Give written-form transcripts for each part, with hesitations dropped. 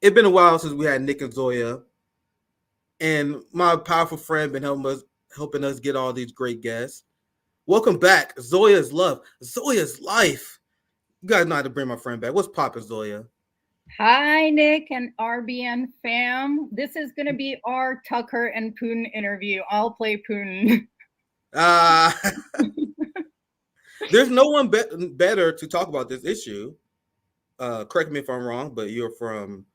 it's been a while since we had Nick and Zoya, and my powerful friend been helping us get all these great guests. Welcome back, Zoya's love, Zoya's life. You guys know how to bring my friend back. What's poppin', Zoya? Hi, Nick and RBN fam. This is going to be our Tucker and Putin interview. I'll play Putin. Uh there's no one better to talk about this issue. Correct me if I'm wrong, but you're from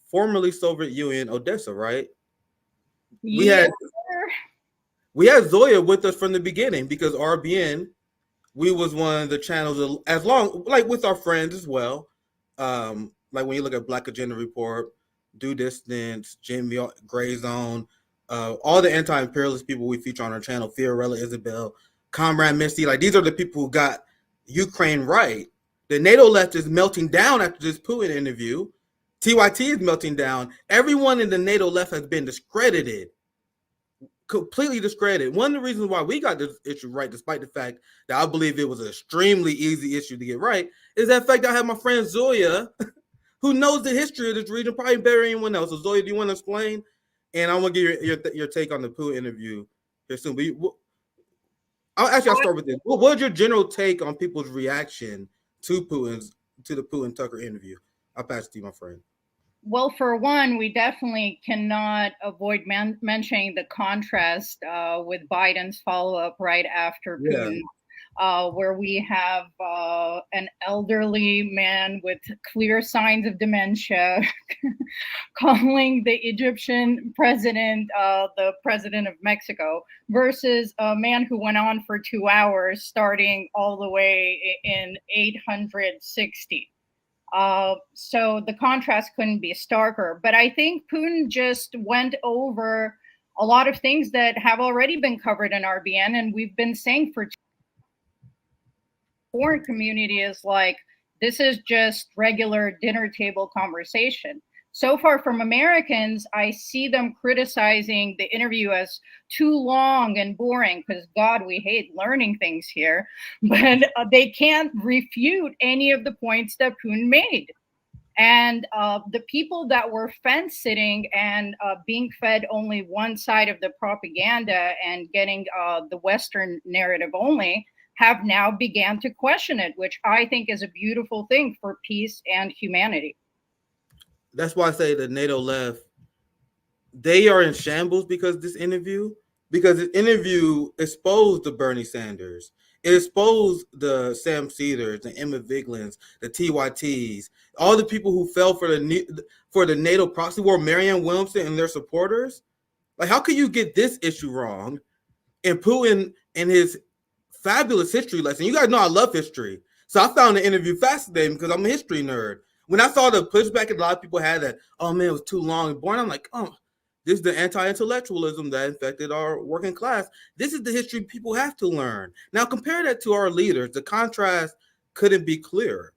formerly Soviet Union, Odessa, right? We Yes, had sir. we had Zoya with us from the beginning because RBN, we was one of the channels as long like with our friends as well. Like when you look at Black Agenda Report, Due Distance, Jimmy Gray Zone, all the anti-imperialist people we feature on our channel, Fiorella Isabel, Comrade Misty, like these are the people who got Ukraine right. The NATO left is melting down after this Putin interview. TYT is melting down. Everyone in the NATO left has been discredited, completely discredited. One of the reasons why we got this issue right, despite the fact that I believe it was an extremely easy issue to get right, is that fact I have my friend Zoya, who knows the history of this region probably better than anyone else. So Zoya, do you want to explain? And I want to get your take on the Putin interview here soon. But I'll start with this. What was your general take on people's reaction to the Putin Tucker interview? I'll pass it to you, my friend. Well, for one, we definitely cannot avoid mentioning the contrast with Biden's follow up right after Yeah. Putin, where we have an elderly man with clear signs of dementia calling the Egyptian president the president of Mexico, versus a man who went on for 2 hours, starting all the way in 860. So the contrast couldn't be starker. But I think Putin just went over a lot of things that have already been covered in RBN, and we've been saying for foreign community is like, this is just regular dinner table conversation. So far from Americans, I see them criticizing the interview as too long and boring because, God, we hate learning things here. But they can't refute any of the points that Putin made. And the people that were fence sitting and being fed only one side of the propaganda and getting the Western narrative only have now began to question it, which I think is a beautiful thing for peace and humanity. That's why I say the NATO left, they are in shambles because this interview exposed the Bernie Sanders. It exposed the Sam Cedars, the Emma Viglins, the TYTs, all the people who fell for the NATO proxy war, Marianne Williamson and their supporters. Like, how could you get this issue wrong? And Putin and his fabulous history lesson. You guys know I love history. So I found the interview fascinating because I'm a history nerd. When I saw the pushback that a lot of people had that, oh man, it was too long and boring, I'm like, oh, this is the anti-intellectualism that infected our working class. This is the history people have to learn. Now compare that to our leaders. The contrast couldn't be clearer.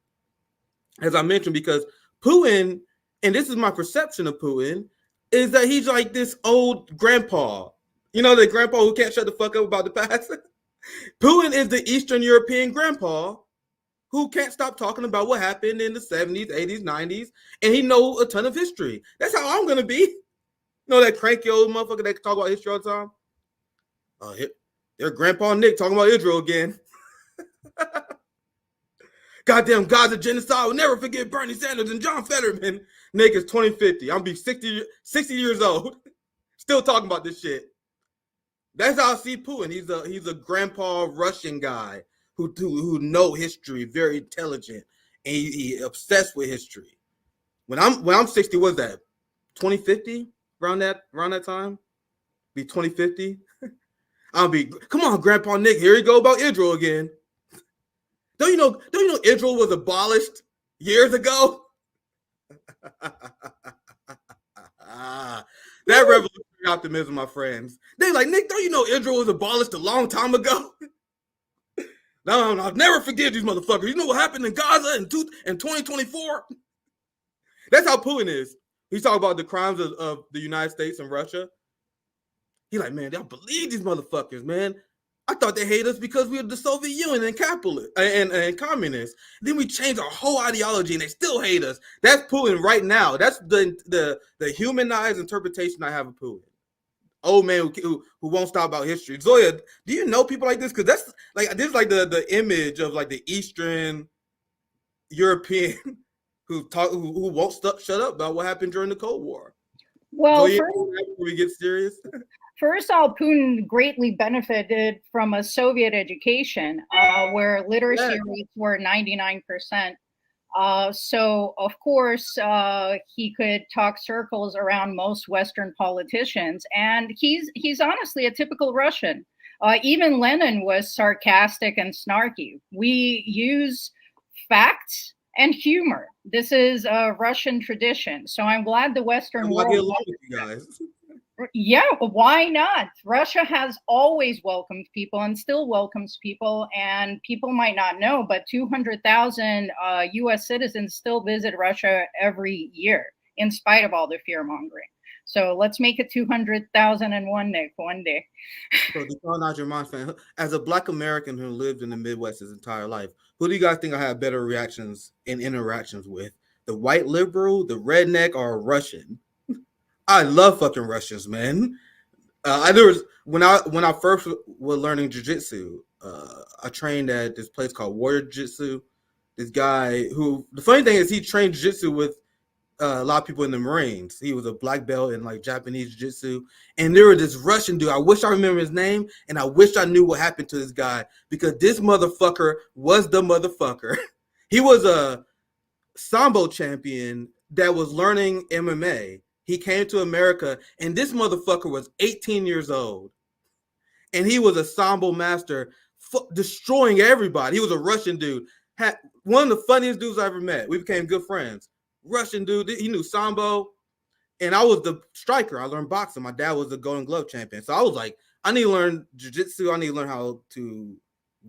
As I mentioned, because Putin, and this is my perception of Putin, is that he's like this old grandpa. You know, the grandpa who can't shut the fuck up about the past. Putin is the Eastern European grandpa who can't stop talking about what happened in the 70s, 80s, 90s, and he knows a ton of history. That's how I'm going to be. You know that cranky old motherfucker that talk about history all the time? Their grandpa Nick talking about Israel again. Goddamn Gaza genocide. Will never forget Bernie Sanders and John Fetterman. Nick is 2050. I'm be 60 years old. Still talking about this shit. That's how I see Putin. He's a grandpa Russian guy who know history, very intelligent, and he obsessed with history. When I'm 60, what's that? 2050? Around that time? Be 2050? I'll be, come on, Grandpa Nick, here you go about Israel again. Don't you know Israel was abolished years ago? That revolutionary optimism, my friends. They're like, Nick, don't you know Israel was abolished a long time ago? No, I'll never forget these motherfuckers. You know what happened in Gaza in 2024? That's how Putin is. He's talking about the crimes of the United States and Russia. He's like, man, y'all believe these motherfuckers, man. I thought they hate us because we were the Soviet Union and capitalist and communist. Then we changed our whole ideology and they still hate us. That's Putin right now. That's the humanized interpretation I have of Putin. Old man who won't stop about history. Zoya, do you know people like this? Because that's like this is like the image of like the Eastern European who won't shut up about what happened during the Cold War. Well, Zoya, before we get serious. First of all, Putin greatly benefited from a Soviet education where literacy rates were 99%. So, of course, he could talk circles around most Western politicians. And he's honestly a typical Russian. Even Lenin was sarcastic and snarky. We use facts and humor. This is a Russian tradition. So I'm glad the Western world. Get along with you guys. Yeah, why not? Russia has always welcomed people and still welcomes people. And people might not know, but 200,000 U.S. citizens still visit Russia every year, in spite of all the fear mongering. So let's make it 200,001 one day. So to call out your mom's fan, as a Black American who lived in the Midwest his entire life, who do you guys think I have better reactions and interactions with? The white liberal, the redneck, or a Russian? I love fucking Russians, man. There was when I first was learning jiu-jitsu, I trained at this place called Warrior Jiu-Jitsu. This guy who the funny thing is he trained jiu-jitsu with a lot of people in the Marines. He was a black belt in like Japanese jiu-jitsu. And there was this Russian dude. I wish I remember his name, and I wish I knew what happened to this guy because this motherfucker was the motherfucker. He was a Sambo champion that was learning MMA. He came to America, and this motherfucker was 18 years old. And he was a Sambo master, destroying everybody. He was a Russian dude. Had one of the funniest dudes I ever met. We became good friends. Russian dude. He knew Sambo. And I was the striker. I learned boxing. My dad was the Golden Glove champion. So I was like, I need to learn jiu-jitsu. I need to learn how to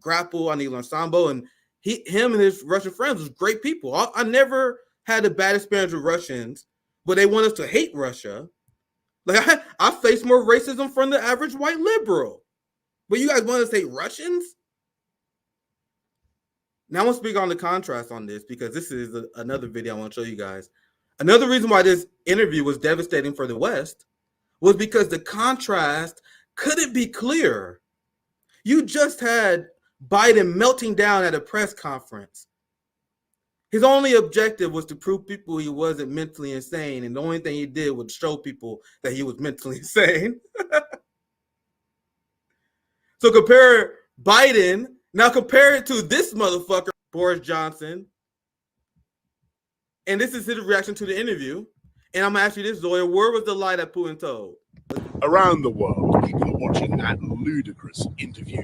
grapple. I need to learn Sambo. And him and his Russian friends was great people. I never had a bad experience with Russians, but they want us to hate Russia. Like I face more racism from the average white liberal. But you guys want us to hate Russians? Now I want to speak on the contrast on this because this is another video I want to show you guys. Another reason why this interview was devastating for the West was because the contrast couldn't be clearer. You just had Biden melting down at a press conference. His only objective was to prove people he wasn't mentally insane, and the only thing he did was show people that he was mentally insane. So compare Biden, now compare it to this motherfucker, Boris Johnson. And this is his reaction to the interview. And I'm going to ask you this, Zoya, where was the lie that Putin told? Around the world, people are watching that ludicrous interview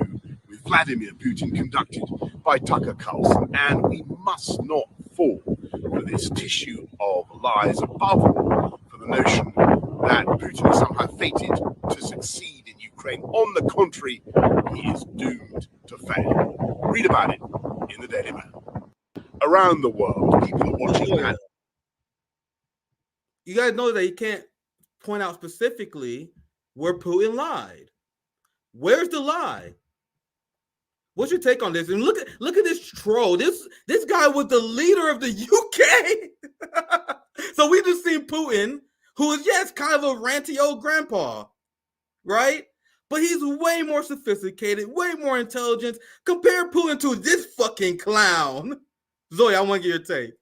with Vladimir Putin conducted by Tucker Carlson, and we must not fall for this tissue of lies, above all for the notion that Putin is somehow fated to succeed in Ukraine. On the contrary, he is doomed to fail. Read about it in the Daily Mail. Around the world, people are watching that. You guys know that you can't point out specifically where Putin lied. Where's the lie? What's your take on this? And look at this troll. This guy was the leader of the UK. So we just seen Putin, who is kind of a ranty old grandpa, right? But he's way more sophisticated, way more intelligent. Compare Putin to this fucking clown. Zoya, I want to get your take.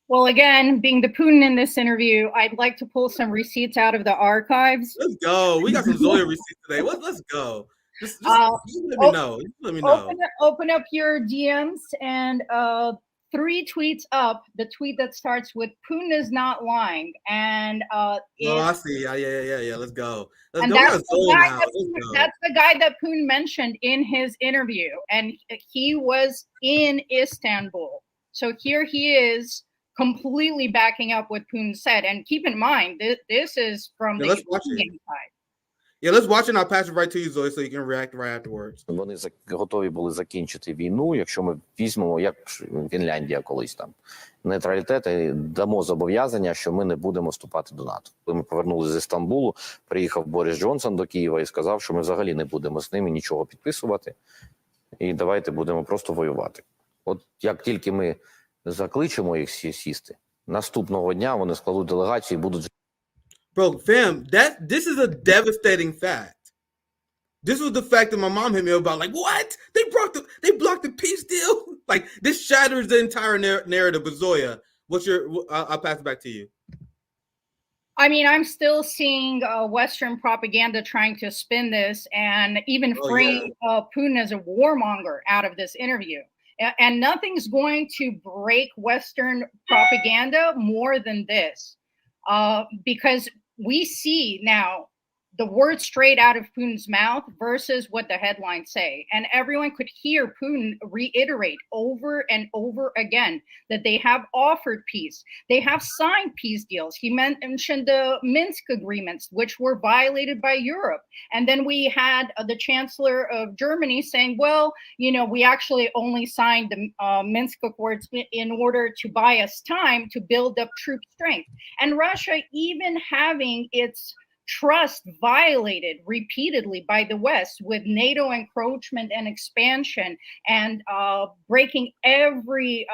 Well, again, being the Putin in this interview, I'd like to pull some receipts out of the archives. Let's go. We got some Zoya receipts today. Let's go. Just let me know. Let me know. Open up your DMs and 3 tweets up. The tweet that starts with "Putin is not lying," and I see. Yeah. Let's go. That's the guy that Putin mentioned in his interview, and he was in Istanbul. So here he is, completely backing up what Putin said. And keep in mind, this is from the Ukrainian side. Yeah, let's watch it and I'll pass it right to you, Zoe, so you can react right afterwards. Вони готові були закінчити війну, якщо ми візьмемо, як Фінляндія колись там, нейтралітет і дамо зобов'язання, що ми не будемо вступати до НАТО. Коли ми повернулися з Стамбулу, приїхав Борис Джонсон до Києва і сказав, що ми взагалі не будемо з ними нічого підписувати, і давайте будемо просто воювати. От як тільки ми закличемо їх сісти, наступного дня вони складуть делегацію і будуть... Bro, fam, this is a devastating fact. This was the fact that my mom hit me about. Like, what? They blocked the peace deal? Like, this shatters the entire narrative. But Zoya, I'll pass it back to you. I mean, I'm still seeing Western propaganda trying to spin this and even frame Putin as a warmonger out of this interview. And nothing's going to break Western propaganda more than this. Because we see now the words straight out of Putin's mouth versus what the headlines say. And everyone could hear Putin reiterate over and over again that they have offered peace. They have signed peace deals. He mentioned the Minsk agreements, which were violated by Europe. And then we had the Chancellor of Germany saying, well, you know, we actually only signed the Minsk Accords in order to buy us time to build up troop strength. And Russia, even having its trust violated repeatedly by the West with NATO encroachment and expansion and breaking every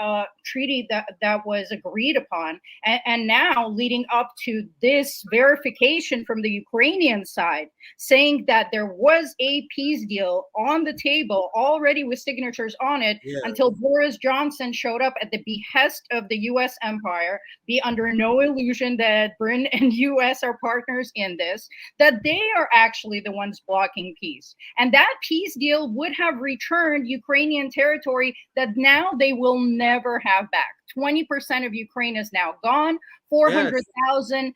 treaty that was agreed upon. And now leading up to this verification from the Ukrainian side, saying that there was a peace deal on the table already with signatures on it until Boris Johnson showed up at the behest of the US empire. Be under no illusion that Britain and US are partners in this, that they are actually the ones blocking peace. And that peace deal would have returned Ukrainian territory that now they will never have back. 20% of Ukraine is now gone. 400,000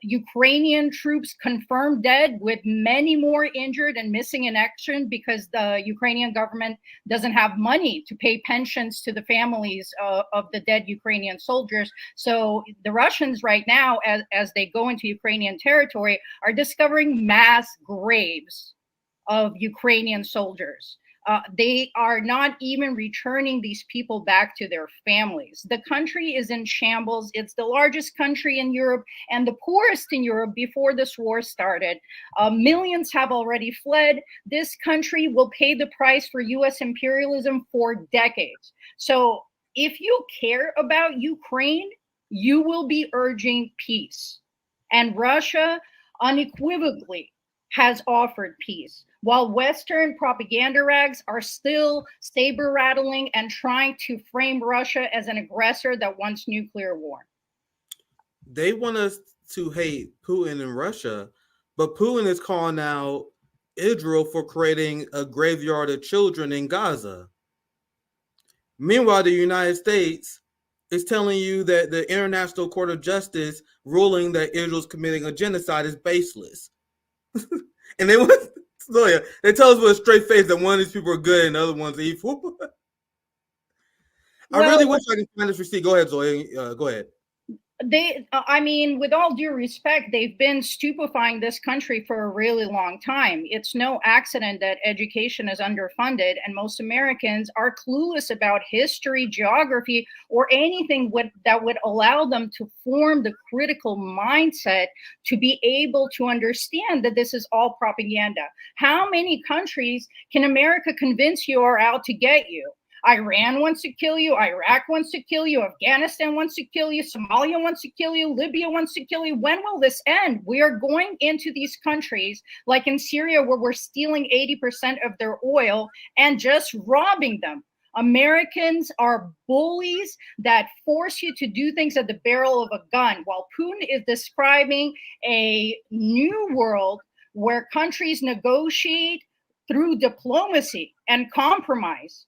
Ukrainian troops confirmed dead, with many more injured and missing in action because the Ukrainian government doesn't have money to pay pensions to the families of the dead Ukrainian soldiers. So the Russians right now, as they go into Ukrainian territory, are discovering mass graves of Ukrainian soldiers. They are not even returning these people back to their families. The country is in shambles. It's the largest country in Europe and the poorest in Europe before this war started. Millions have already fled. This country will pay the price for US imperialism for decades. So if you care about Ukraine, you will be urging peace. And Russia unequivocally has offered peace, while Western propaganda rags are still saber rattling and trying to frame Russia as an aggressor that wants nuclear war. They want us to hate Putin and Russia, but Putin is calling out Israel for creating a graveyard of children in Gaza. Meanwhile, the United States is telling you that the International Court of Justice ruling that Israel's committing a genocide is baseless. And they want Zoya, they tell us with a straight face that one of these people are good and the other one's evil. I really wish I could find this receipt. Go ahead, Zoya. Go ahead. I mean, with all due respect, they've been stupefying this country for a really long time. It's no accident that education is underfunded and most Americans are clueless about history, geography, or anything that would allow them to form the critical mindset to be able to understand that this is all propaganda. How many countries can America convince you are out to get you? Iran wants to kill you. Iraq wants to kill you. Afghanistan wants to kill you. Somalia wants to kill you. Libya wants to kill you. When will this end? We are going into these countries, like in Syria, where we're stealing 80% of their oil and just robbing them. Americans are bullies that force you to do things at the barrel of a gun, while Putin is describing a new world where countries negotiate through diplomacy and compromise